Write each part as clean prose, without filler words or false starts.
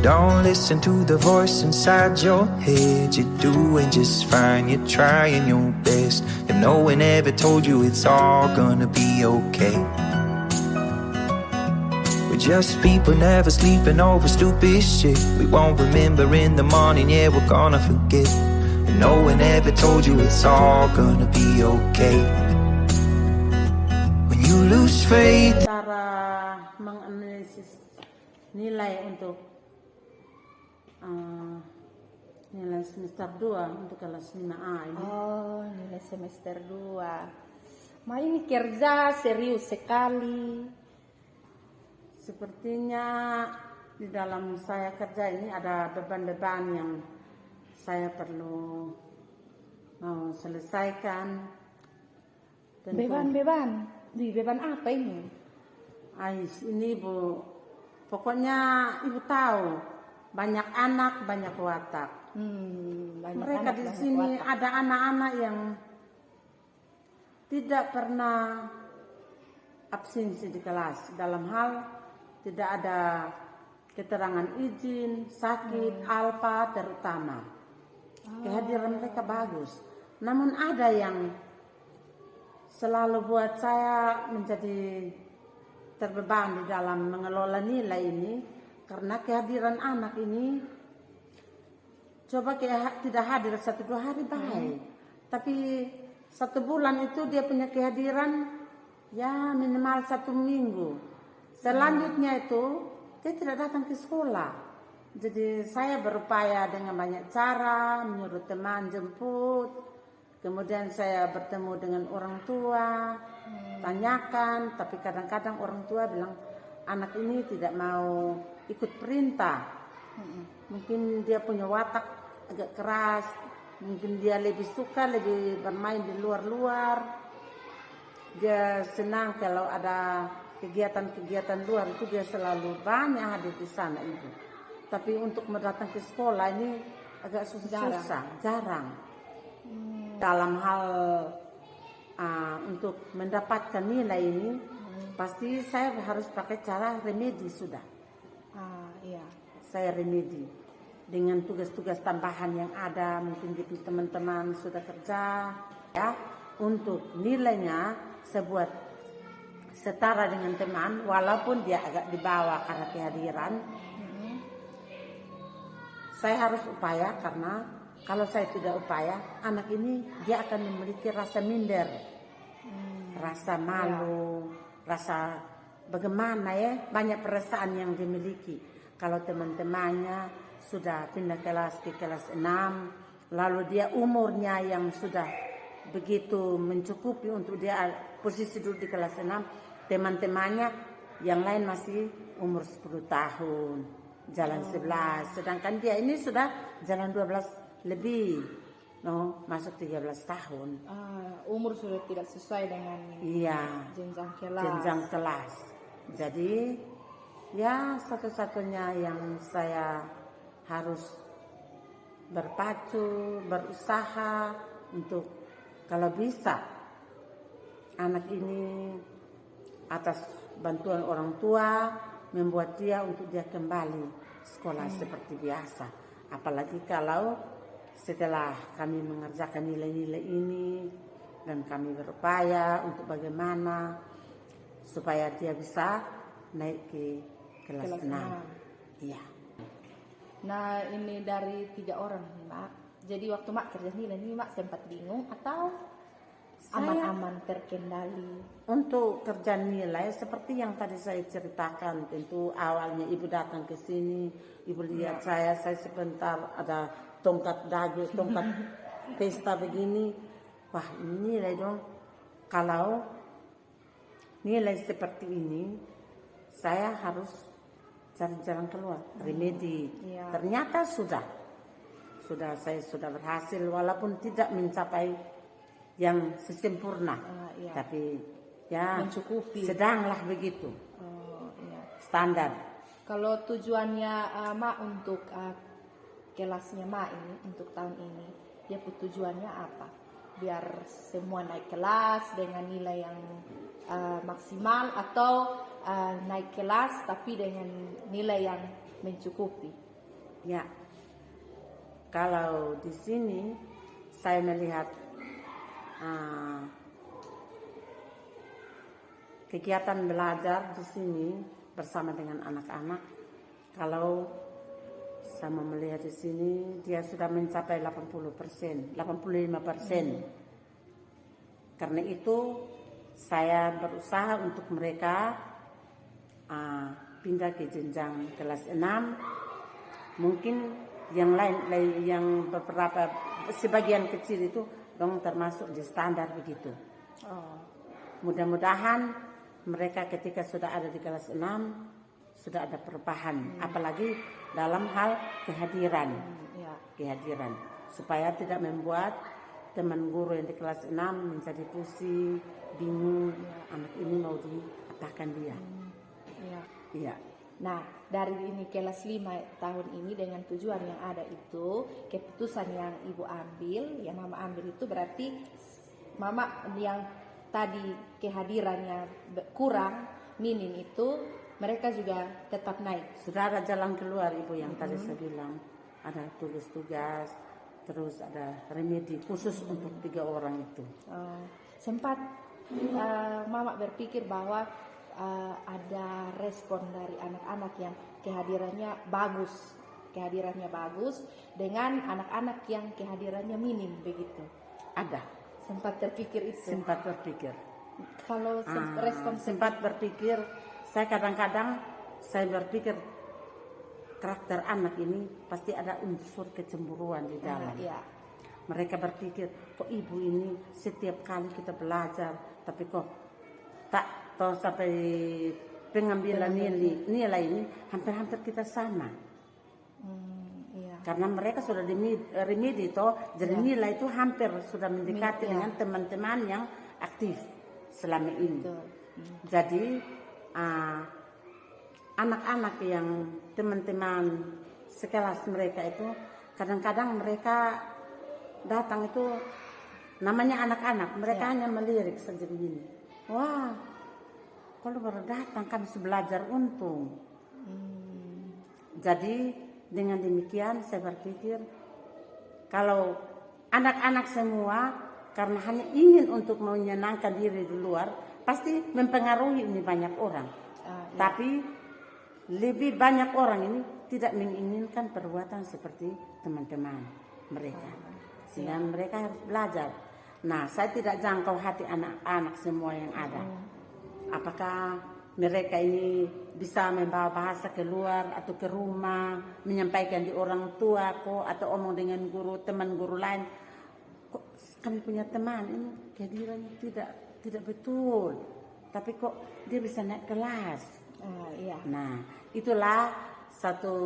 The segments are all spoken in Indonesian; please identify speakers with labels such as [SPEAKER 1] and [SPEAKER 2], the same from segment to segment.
[SPEAKER 1] Don't listen to the voice inside your head. You're doing just fine, you're trying your best. If no one ever told you it's all gonna be okay. We're just people never sleeping over stupid shit. We won't remember in the morning, yeah, we're gonna forget. If no one ever told you it's all gonna be okay. When you lose faith.
[SPEAKER 2] Cara menganalisis nilai untuk nilai semester 2 untuk kelas 5A ini.
[SPEAKER 3] Oh, nilai semester 2. Ma ini kerja serius sekali.
[SPEAKER 2] Sepertinya di dalam saya kerja ini ada beban-beban yang saya perlu mau selesaikan. Tentu,
[SPEAKER 3] Beban-beban? Beban apa ini?
[SPEAKER 2] ini Ibu, pokoknya Ibu tahu banyak anak, banyak watak.
[SPEAKER 3] Banyak
[SPEAKER 2] Mereka
[SPEAKER 3] anak,
[SPEAKER 2] di
[SPEAKER 3] banyak
[SPEAKER 2] sini
[SPEAKER 3] watak.
[SPEAKER 2] ada anak-anak yang tidak pernah absensi di kelas. Dalam hal tidak ada keterangan izin, sakit, alpa terutama. Kehadiran mereka bagus. Namun ada yang selalu buat saya menjadi terbeban di dalam mengelola nilai ini. Karena kehadiran anak ini coba tidak hadir 1-2 hari baik, tapi 1 bulan itu dia punya kehadiran ya minimal 1 minggu. Selanjutnya itu dia tidak datang ke sekolah. Jadi saya berupaya dengan banyak cara menyuruh teman jemput. Kemudian saya bertemu dengan orang tua, tanyakan, tapi kadang-kadang orang tua bilang anak ini tidak mau ikut perintah. Mungkin dia punya watak agak keras, mungkin dia lebih suka lebih bermain di luar-luar. Dia senang kalau ada kegiatan-kegiatan luar itu dia selalu banyak hadir di sana Ibu. Tapi untuk datang ke sekolah ini agak susah, jarang. Dalam hal untuk mendapatkan nilai ini pasti saya harus pakai cara remedi sudah.
[SPEAKER 3] Iya.
[SPEAKER 2] Saya remedi dengan tugas-tugas tambahan yang ada, mungkin gitu teman-teman sudah kerja ya, untuk nilainya saya buat setara dengan teman walaupun dia agak di bawah karena kehadiran. Saya harus upaya karena kalau saya tidak upaya, anak ini dia akan memiliki rasa minder, rasa malu, rasa bagaimana ya, banyak perasaan yang dimiliki. Kalau teman-temannya sudah pindah kelas ke kelas 6, lalu dia umurnya yang sudah begitu mencukupi untuk dia posisi duduk di kelas 6, teman-temannya yang lain masih umur 10 tahun, jalan 11, sedangkan dia ini sudah jalan 12 lebih, masuk 13 tahun.
[SPEAKER 3] Umur sudah tidak sesuai dengan
[SPEAKER 2] jenjang kelas. Jadi ya satu-satunya yang saya harus berpacu, berusaha untuk kalau bisa anak ini atas bantuan orang tua membuat dia untuk dia kembali sekolah seperti biasa. Apalagi kalau setelah kami mengerjakan nilai-nilai ini dan kami berupaya untuk bagaimana supaya dia bisa naik ke kelas 6. Iya.
[SPEAKER 3] Nah, ini dari 3 orang nih, Mak. Jadi waktu Mak kerja nilai ini, Mak sempat bingung atau aman-aman terkendali?
[SPEAKER 2] Untuk kerja nilai seperti yang tadi saya ceritakan, tentu awalnya Ibu datang ke sini, Ibu lihat saya sebentar ada tongkat dagu, tongkat pesta begini. Wah, ini nilai dong. Kalau nilai seperti ini, saya harus cari jalan keluar, remedi. Ternyata saya sudah berhasil walaupun tidak mencapai yang sempurna, tapi ya
[SPEAKER 3] mencukupi.
[SPEAKER 2] Sedanglah begitu. Standar.
[SPEAKER 3] Kalau tujuannya Mak untuk kelasnya Mak ini untuk tahun ini, dia tujuannya apa? Biar semua naik kelas dengan nilai yang maksimal atau naik kelas tapi dengan nilai yang mencukupi.
[SPEAKER 2] Ya, kalau di sini saya melihat kegiatan belajar di sini bersama dengan anak-anak. Kalau saya melihat di sini dia sudah mencapai 80%, 85%. Karena itu saya berusaha untuk mereka pindah ke jenjang kelas 6. Mungkin yang lain yang beberapa sebagian kecil itu dong termasuk di standar begitu. Mudah-mudahan mereka ketika sudah ada di kelas 6 sudah ada perubahan, apalagi dalam hal kehadiran. Kehadiran supaya tidak membuat teman guru yang di kelas 6 menjadi pusing, bingung, anak ini mau diapakan dia. Iya.
[SPEAKER 3] Nah, dari ini kelas 5 tahun ini dengan tujuan yang ada itu, keputusan yang Ibu ambil, yang Mama ambil itu berarti Mama yang tadi kehadirannya kurang, minim itu, mereka juga tetap naik.
[SPEAKER 2] Sudah ada jalan keluar Ibu yang tadi saya bilang. Ada tugas tugas, terus ada remedi khusus untuk 3 orang itu.
[SPEAKER 3] Sempat Mama berpikir bahwa ada respon dari anak-anak yang kehadirannya bagus dengan anak-anak yang kehadirannya minim begitu.
[SPEAKER 2] Ada.
[SPEAKER 3] Sempat terpikir itu.
[SPEAKER 2] Sempat berpikir.
[SPEAKER 3] Kalau respon
[SPEAKER 2] sempat berpikir, saya kadang-kadang saya berpikir karakter anak ini pasti ada unsur kecemburuan di dalam. Mereka berpikir, kok ibu ini setiap kali kita belajar, tapi kok tak tahu sampai pengambilan nilai ini hampir-hampir kita sama. Karena mereka sudah remedi toh, jadi nilai itu hampir sudah mendekati dengan teman-teman yang aktif selama ini. Jadi anak-anak yang teman-teman sekelas mereka itu kadang-kadang mereka datang itu namanya anak-anak, mereka hanya melirik saja begini. Wah, kalau baru datang kami belajar untung. Jadi dengan demikian saya berpikir kalau anak-anak semua karena hanya ingin untuk menyenangkan diri di luar pasti mempengaruhi ini banyak orang. Tapi lebih banyak orang ini tidak menginginkan perbuatan seperti teman-teman mereka. Sehingga mereka harus belajar. Nah, saya tidak jangkau hati anak-anak semua yang ada. Apakah mereka ini bisa membawa bahasa keluar atau ke rumah, menyampaikan di orang tua kok, atau omong dengan guru, teman guru lain. Kok kami punya teman ini kehadirannya tidak betul. Tapi kok dia bisa naik kelas. Nah, itulah satu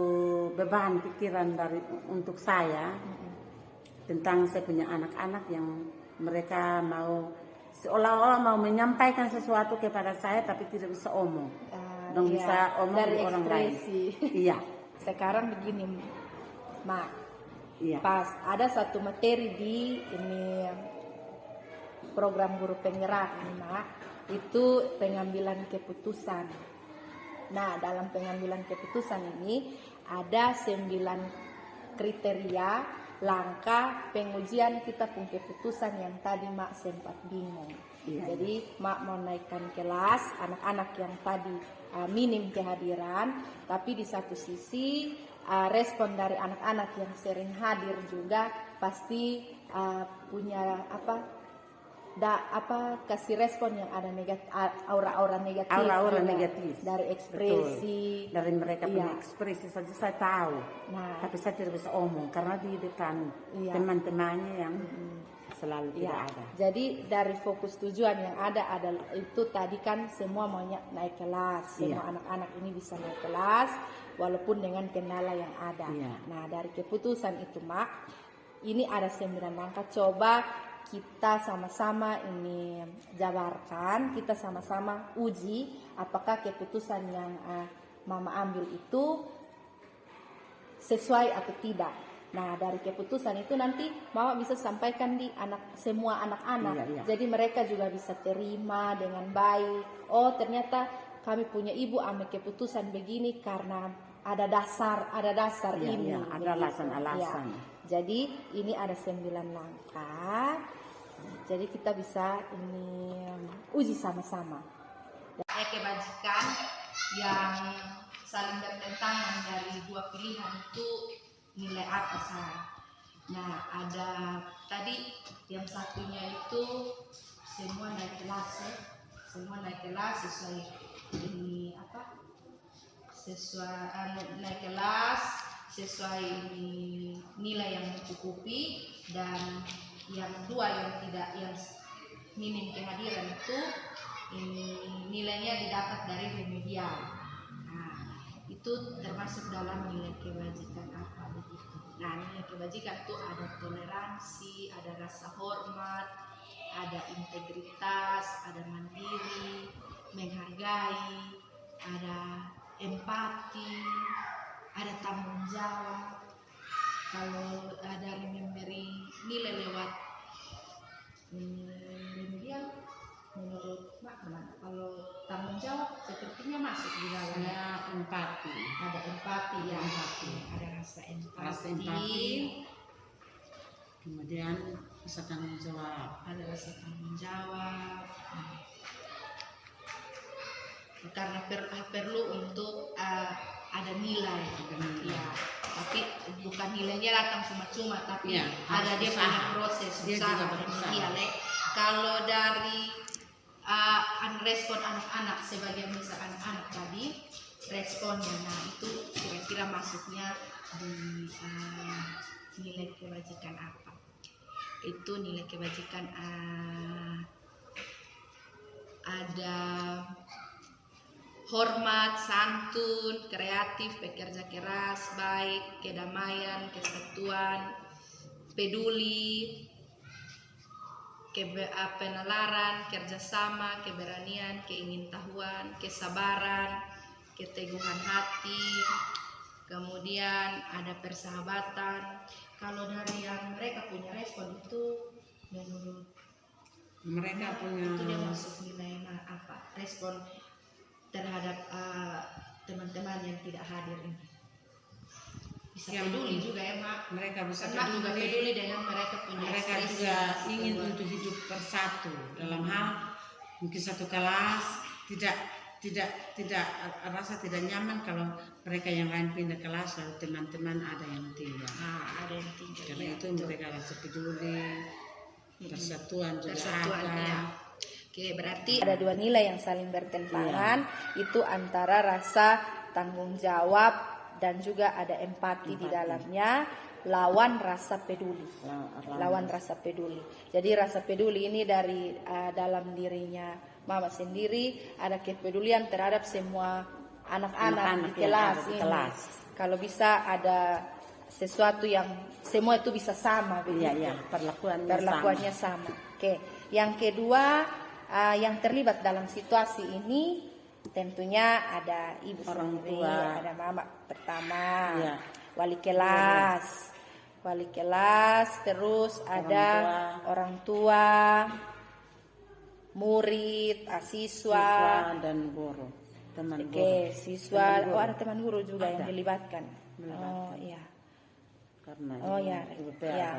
[SPEAKER 2] beban pikiran untuk saya tentang saya punya anak-anak yang mereka mau seolah-olah mau menyampaikan sesuatu kepada saya tapi tidak bisa omong. Bisa omong
[SPEAKER 3] dari
[SPEAKER 2] orang
[SPEAKER 3] ekspresi.
[SPEAKER 2] lain. Iya.
[SPEAKER 3] Sekarang begini, Mak.
[SPEAKER 2] Iya.
[SPEAKER 3] Pas ada satu materi di ini program guru penggerak, Mak, itu pengambilan keputusan. Nah, dalam pengambilan keputusan ini ada 9 kriteria langkah pengujian kita pun keputusan yang tadi Mak sempat bingung. Jadi Mak mau naikkan kelas anak-anak yang tadi minim kehadiran, tapi di satu sisi respon dari anak-anak yang sering hadir juga pasti punya kasih respon yang ada aura-aura negatif dari ekspresi.
[SPEAKER 2] Betul. Dari mereka punya ekspresi saja saya tahu. Tapi saya tidak bisa omong karena di depan teman-temannya yang selalu tidak ada. Jadi
[SPEAKER 3] dari fokus tujuan yang ada adalah itu tadi kan semua maunya naik kelas, semua anak-anak ini bisa naik kelas walaupun dengan kendala yang ada. Nah, dari keputusan itu Mak, ini ada 9 langkah, coba kita sama-sama ini jabarkan, kita sama-sama uji apakah keputusan yang Mama ambil itu sesuai atau tidak. Nah, dari keputusan itu nanti Mama bisa sampaikan di semua anak-anak. Jadi mereka juga bisa terima dengan baik. Oh, ternyata kami punya ibu ambil keputusan begini karena ada dasar
[SPEAKER 2] Iya,
[SPEAKER 3] ini.
[SPEAKER 2] iya, ada
[SPEAKER 3] begitu.
[SPEAKER 2] alasan-alasan.
[SPEAKER 3] Ya. Jadi ini ada 9 langkah. Jadi kita bisa ini uji sama-sama. Kebajikan yang saling bertentangan dari dua pilihan itu nilai apa saya? Nah, ada tadi yang satunya itu semua naik kelas ya. Semua naik kelas sesuai ini apa? Sesuai naik kelas sesuai nilai yang mencukupi, dan yang dua yang tidak, yang minim kehadiran itu ini nilainya didapat dari remedial. Nah, itu termasuk dalam nilai kebajikan apa begitu. Nah, nilai kebajikan itu ada toleransi, ada rasa hormat, ada integritas, ada mandiri, menghargai, ada empati, ada tanggung jawab. Kalau ada memberi nilai lewat remedial, menurut Mbak, kalau tanggung jawab sepertinya masuk di dalam.
[SPEAKER 2] Saya empati.
[SPEAKER 3] Ada empati ya, ada rasa empati.
[SPEAKER 2] Kemudian bisa tanggung jawab.
[SPEAKER 3] Ada rasa tanggung jawab. Karena perlu untuk ada nilai. Ya, tapi bukan nilainya datang cuma-cuma, tapi
[SPEAKER 2] Ya,
[SPEAKER 3] ada dia
[SPEAKER 2] usaha.
[SPEAKER 3] punya proses
[SPEAKER 2] Dia
[SPEAKER 3] usaha.
[SPEAKER 2] juga berusaha.
[SPEAKER 3] Iya, Le. Kalau dari respon anak-anak, sebagian besar anak-anak tadi responnya, nah itu kira-kira masuknya di nilai kebajikan apa? Itu nilai kebajikan ada hormat, santun, kreatif, bekerja keras, baik, kedamaian, kesatuan, peduli, penalaran, kerjasama, keberanian, keingintahuan, kesabaran, keteguhan hati, kemudian ada persahabatan. Kalau dari yang mereka punya respon itu, menurut
[SPEAKER 2] Mereka punya
[SPEAKER 3] itu dia masuk nilai apa? Respon terhadap teman-teman yang tidak hadir ini. Bisa
[SPEAKER 2] Yang
[SPEAKER 3] peduli juga ya, Mak.
[SPEAKER 2] mereka bisa
[SPEAKER 3] Mak juga peduli dengan mereka punya
[SPEAKER 2] mereka
[SPEAKER 3] ekspresi
[SPEAKER 2] juga
[SPEAKER 3] yang
[SPEAKER 2] ingin
[SPEAKER 3] keluar.
[SPEAKER 2] untuk hidup bersatu dalam hal mungkin satu kelas tidak rasa tidak nyaman kalau mereka yang lain pindah kelas lalu teman-teman ada yang tinggal.
[SPEAKER 3] Ada yang tinggal.
[SPEAKER 2] Karena
[SPEAKER 3] Ya,
[SPEAKER 2] itu
[SPEAKER 3] betul.
[SPEAKER 2] mereka rasa peduli, persatuan juga
[SPEAKER 3] Persatuan,
[SPEAKER 2] ada.
[SPEAKER 3] ya. Oke, berarti ada dua nilai yang saling bertentangan, itu antara rasa tanggung jawab dan juga ada empati di dalamnya, lawan rasa peduli. Lawan rasa peduli. Jadi rasa peduli ini dari dalam dirinya Mama sendiri, ada kepedulian terhadap semua anak-anak di
[SPEAKER 2] yang
[SPEAKER 3] kelas
[SPEAKER 2] ada di
[SPEAKER 3] ini.
[SPEAKER 2] kelas.
[SPEAKER 3] Kalau bisa ada sesuatu yang semua itu bisa sama begitu.
[SPEAKER 2] Iya,
[SPEAKER 3] Perlakuannya sama. Oke. Yang kedua, yang terlibat dalam situasi ini tentunya ada ibu
[SPEAKER 2] Orang
[SPEAKER 3] sendiri,
[SPEAKER 2] tua.
[SPEAKER 3] ada mama pertama,
[SPEAKER 2] Iya.
[SPEAKER 3] wali kelas, terus ada orang tua, murid, siswa.
[SPEAKER 2] Dan guru, teman guru.
[SPEAKER 3] Oke, siswa,
[SPEAKER 2] Teman guru.
[SPEAKER 3] ada teman guru juga yang
[SPEAKER 2] Ada.
[SPEAKER 3] dilibatkan. Oh iya.
[SPEAKER 2] Karena
[SPEAKER 3] Iya.
[SPEAKER 2] ibu PA.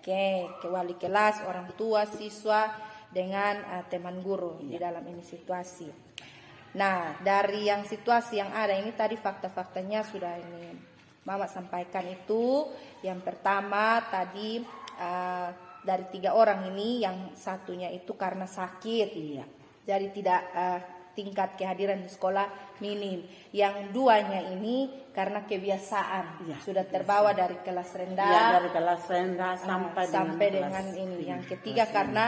[SPEAKER 3] Oke, ke wali kelas, orang tua, siswa dengan teman guru di dalam ini situasi. Nah, dari yang situasi yang ada ini tadi fakta-faktanya sudah ini Mama sampaikan itu. Yang pertama tadi dari 3 orang ini yang satunya itu karena sakit.
[SPEAKER 2] Iya.
[SPEAKER 3] Jadi tidak tingkat kehadiran di sekolah minim. Yang duanya ini karena kebiasaan,
[SPEAKER 2] Iya,
[SPEAKER 3] sudah terbawa dari kelas rendah.
[SPEAKER 2] Ya, dari kelas rendah sampai
[SPEAKER 3] dengan
[SPEAKER 2] kelas
[SPEAKER 3] ini.
[SPEAKER 2] tinggi.
[SPEAKER 3] Yang ketiga
[SPEAKER 2] Kelas
[SPEAKER 3] karena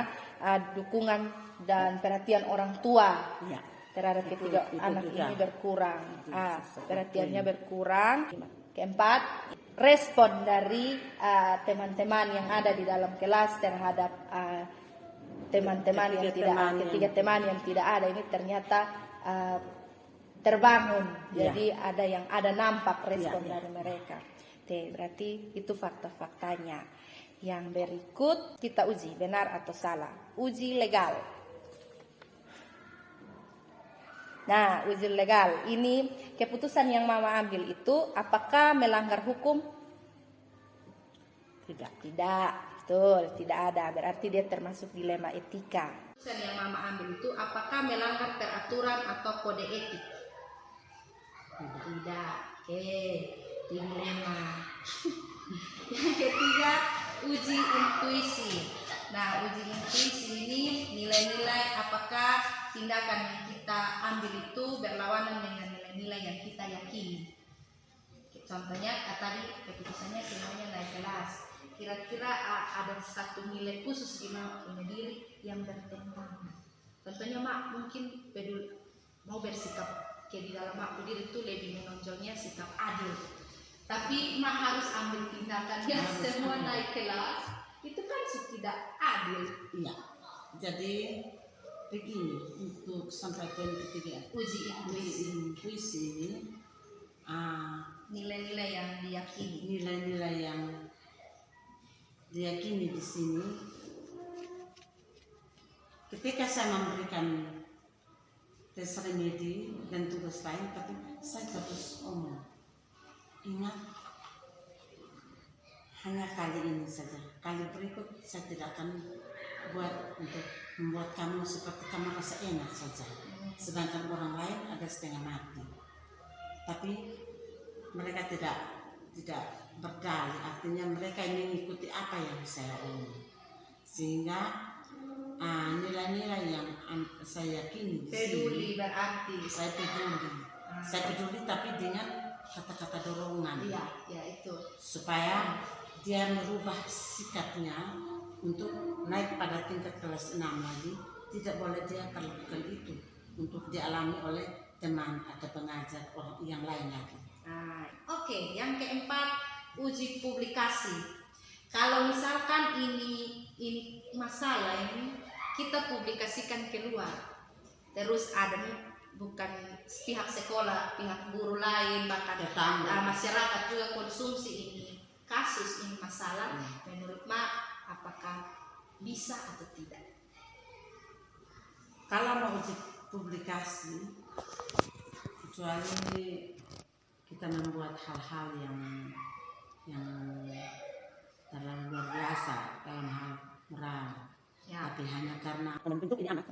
[SPEAKER 3] dukungan dan perhatian orang tua
[SPEAKER 2] Iya.
[SPEAKER 3] terhadap ketiga
[SPEAKER 2] itu
[SPEAKER 3] anak
[SPEAKER 2] juga.
[SPEAKER 3] ini berkurang.
[SPEAKER 2] Itu
[SPEAKER 3] Perhatiannya berkurang. Keempat, respon dari teman-teman yang ada di dalam kelas terhadap teman-teman yang tidak, ketiga teman yang tidak ada ini ternyata terbangun. Jadi ada nampak respon dari mereka. Oke, berarti itu fakta-faktanya. Yang berikut kita uji benar atau salah. Uji legal. Nah, uji legal. Ini keputusan yang Mama ambil itu apakah melanggar hukum?
[SPEAKER 2] Tidak.
[SPEAKER 3] Tidak. Betul, tidak ada. Berarti dia termasuk dilema etika. Keputusan yang Mama ambil itu apakah melanggar peraturan atau kode etik? Tidak. Oke, dilema. Yang ketiga, uji intuisi. Nah, uji intuisi ini nilai-nilai apakah tindakan yang kita ambil itu berlawanan dengan nilai-nilai yang kita yakini. Contohnya tadi keputusannya semuanya naik kelas. Kira-kira ada satu nilai khusus di diri yang bertentangan. Contohnya Mak mungkin mau bersikap kayak di dalam Mak diri itu lebih menonjolnya sikap adil. Tapi Mak harus ambil tindakan yang semua naik kelas. Itu kan tidak adil.
[SPEAKER 2] Iya. Jadi begini untuk sampai poin ketiga.
[SPEAKER 3] Uji
[SPEAKER 2] Intuisi ini
[SPEAKER 3] nilai-nilai yang diyakini.
[SPEAKER 2] Nilai-nilai yang diyakini di sini. Ketika saya memberikan tes remedi dan tugas lain, tapi saya terus omong. Ingat, hanya kali ini saja. Kali berikut saya tidak akan buat untuk membuat kamu seperti kamu rasa enak saja. Sedangkan orang lain ada setengah mati. Tapi mereka tidak berdalih, artinya mereka mengikuti apa yang saya omong. Sehingga nilai-nilai yang saya yakini di
[SPEAKER 3] Peduli
[SPEAKER 2] sini,
[SPEAKER 3] berarti.
[SPEAKER 2] saya peduli tapi dengan kata-kata dorongan.
[SPEAKER 3] Iya, ya itu.
[SPEAKER 2] Supaya dia merubah sikapnya untuk naik pada tingkat kelas 6 lagi. Tidak boleh dia lakukan itu untuk dialami oleh teman atau pengajar orang yang lain lagi.
[SPEAKER 3] Oke, yang keempat, uji publikasi. Kalau misalkan ini masalah ini kita publikasikan keluar, terus ada nih bukan pihak sekolah, pihak guru lain, bahkan masyarakat juga konsumsi ini kasus ini masalah, menurut Mak apakah bisa atau tidak?
[SPEAKER 2] Kalau mau uji publikasi, kecuali kita membuat hal-hal yang terlalu luar biasa dalam hal moral, tapi hanya karena membentuk ini anak,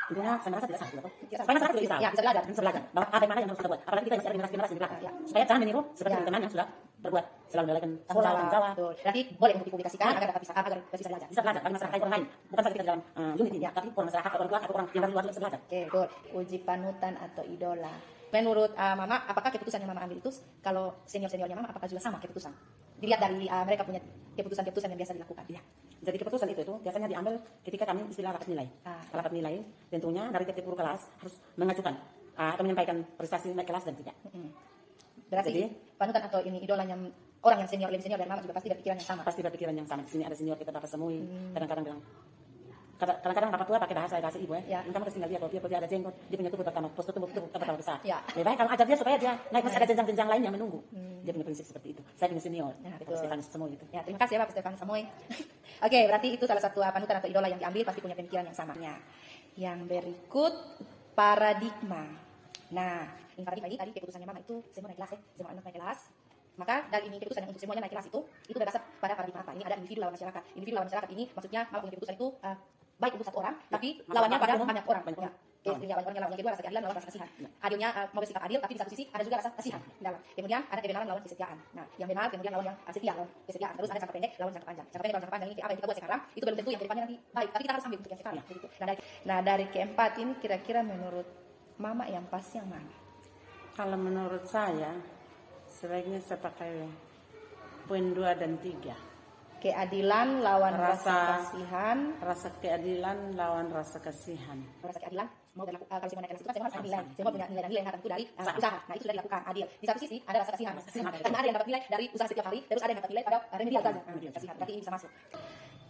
[SPEAKER 2] tentunya saya merasa tidak sah juga. Supaya masyarakat juga bisa belajar bahwa ada yang mana yang harus kita buat. Apalagi kita masih ada generasi di belakang. Supaya jangan meniru seperti teman yang sudah berbuat selalu melakukan sekolah dan Jawa.
[SPEAKER 3] Berarti boleh untuk dipublikasikan agar dapat bisa belajar.
[SPEAKER 2] Bisa belajar bagi masyarakat orang lain, bukan saja kita dalam unit ini, tapi orang masyarakat, orang tua atau orang yang dari luar juga bisa belajar.
[SPEAKER 3] Oke, betul. Uji panutan atau idola. Menurut Mama, apakah keputusan yang Mama ambil itu kalau senior-seniornya Mama apakah juga sama keputusan? Dilihat dari mereka punya keputusan-keputusan yang biasa dilakukan.
[SPEAKER 2] Ya. Jadi keputusan itu biasanya diambil ketika kami istilah rapat nilai. Rapat nilai tentunya dari tiap guru kelas harus mengajukan atau menyampaikan prestasi naik kelas dan tidak.
[SPEAKER 3] Berarti jadi, panutan atau ini idolanya orang yang senior, lebih senior dari Mama juga pasti berpikiran yang sama.
[SPEAKER 2] Pasti berpikiran yang sama. Di sini ada senior kita dapat semui. Kadang-kadang bilang, kadang-kadang bapak tua pakai bahasa ibu ya. Kamu kesini dia kalau dia ada jenggot, dia punya tubuh pertama, postur tubuh pertama besar. Lebih baik kamu ajar dia supaya dia naik, masih ada jenjang-jenjang lain yang menunggu. Dia punya prinsip seperti itu. Saya punya senior, Pak Stefanus Samoy itu.
[SPEAKER 3] Ya, terima kasih ya Pak Stefanus Samoy. Oke, berarti itu salah satu panutan atau idola yang diambil pasti punya pemikiran yang sama. Yang berikut paradigma. Nah, ini paradigma ini tadi keputusannya Mama itu semua naik kelas ya, semua anak naik kelas. Maka dari ini keputusan yang untuk semuanya naik kelas itu berdasar pada paradigma apa? Ini ada individu lawan masyarakat. Individu lawan masyarakat ini maksudnya Mama punya keputusan itu baik untuk satu orang, tapi lawannya pada banyak orang. Banyak orang yang kedua rasa keadilan lawan rasa kasihan. Adilnya mau bersikap adil, tapi di satu sisi ada juga rasa kasihan dalam. Kemudian ada kebenaran lawan kesetiaan. Nah, yang benar kemudian lawan yang setia lawan kesetiaan. Terus ada jangka pendek lawan jangka panjang. Jangka pendek lawan jangka panjang ini apa yang kita buat sekarang itu belum tentu yang kedepannya nanti baik. Tapi kita harus ambil untuk yang sekarang. Begitu. Nah, dari keempat ini kira-kira menurut Mama yang pas yang mana?
[SPEAKER 2] Kalau menurut saya sebaiknya saya pakai poin 2 dan 3.
[SPEAKER 3] Keadilan lawan rasa kasihan.
[SPEAKER 2] Rasa keadilan lawan rasa kasihan.
[SPEAKER 3] Rasa keadilan mau berlaku kalau semua naik kelas itu kan semua harus nilai. Semua punya nilai yang tertentu dari usaha. Nah, itu sudah dilakukan adil. Di satu sisi ada rasa kasihan. Karena ada yang dapat nilai dari usaha setiap hari, terus ada yang dapat nilai pada remedial saja. Kasihan. Berarti ini bisa masuk.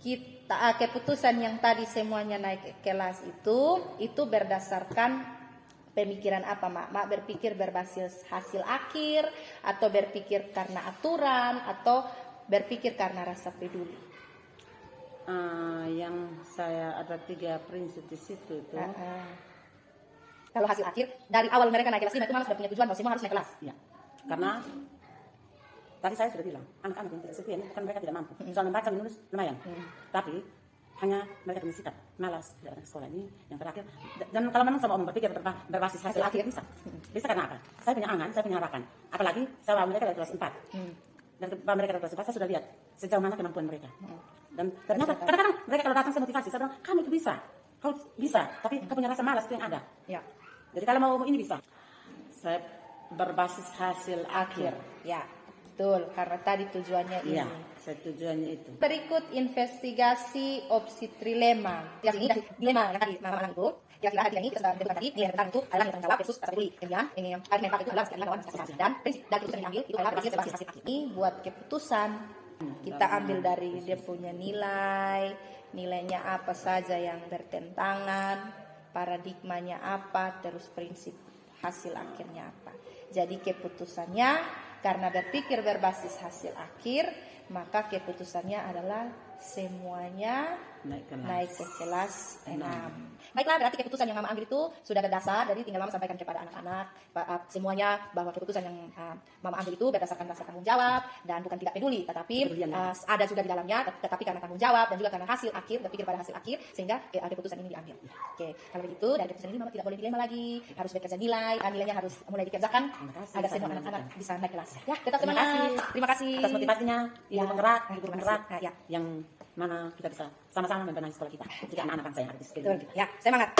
[SPEAKER 3] Kita keputusan yang tadi semuanya naik kelas itu berdasarkan pemikiran apa, Mak? Mak berpikir berbasis hasil akhir atau berpikir karena aturan atau berpikir karena rasa peduli?
[SPEAKER 2] Yang saya ada 3 prinsip di situ itu.
[SPEAKER 3] Kalau hasil akhir dari awal mereka naik kelas 5 itu malah sudah punya tujuan bahwa semua harus naik kelas.
[SPEAKER 2] Ya, karena tadi saya sudah bilang, anak-anak yang tidak sesuai ini bukan mereka tidak mampu. Soal membaca menulis lumayan, tapi hanya mereka punya sikap malas tidak datang ke sekolah ini yang terakhir. Dan kalau memang sama om berpikir berbasis hasil akhir bisa karena apa? Saya punya angan, saya punya harapan. Apalagi saya bawa mereka dari kelas 4. Dan bawa mereka dari kelas 4 saya sudah lihat sejauh mana kemampuan mereka. Dan ternyata kadang-kadang mereka kalau datang saya motivasi, saya bilang kamu itu bisa, kau bisa, tapi kau punya rasa malas itu yang ada.
[SPEAKER 3] Ya.
[SPEAKER 2] Jadi kalau mau ini bisa. Saya berbasis hasil akhir.
[SPEAKER 3] Ya, betul. Karena tadi tujuannya ini.
[SPEAKER 2] Iya, saya tujuannya itu.
[SPEAKER 3] Berikut investigasi opsi trilema. Yang ini dari dilema yang tadi Mama Alang itu. Kira-kira hati yang ini kita sudah tentukan tadi. Nilai yang tentang itu adalah nilai tanggung jawab versus rasa peduli. Kemudian ini yang paling memang itu adalah sekian lawan hasil. Dan prinsip dari keputusan yang diambil itu adalah berbasis hasil akhir. Ini buat keputusan. Kita ambil dari dia punya nilai, nilainya apa saja yang bertentangan, paradigmanya apa, terus prinsip hasil akhirnya apa. Jadi keputusannya karena berpikir berbasis hasil akhir, maka keputusannya adalah semuanya naik ke kelas 6. Baiklah, berarti keputusan yang Mama ambil itu sudah berdasar, jadi tinggal Mama sampaikan kepada anak-anak semuanya bahwa keputusan yang Mama ambil itu berdasarkan rasa tanggung jawab dan bukan tidak peduli, tetapi ada juga di dalamnya, tetapi karena tanggung jawab dan juga karena hasil akhir, berpikir pada hasil akhir, sehingga keputusan ini diambil. Oke, kalau begitu dari keputusan ini Mama tidak boleh dilema lagi, harus bekerja nilainya harus mulai dikerjakan agar semua anak-anak bisa naik kelas. Ya, tetap semangat. Terima kasih
[SPEAKER 2] Atas motivasinya, ibu penggerak, ibu
[SPEAKER 3] terima
[SPEAKER 2] penggerak
[SPEAKER 3] kasih. Ya.
[SPEAKER 2] yang mana kita bisa sama-sama membenahi sekolah kita. Jika anak-anak bangsa yang ada di sekitar kita.
[SPEAKER 3] Ya, semangat.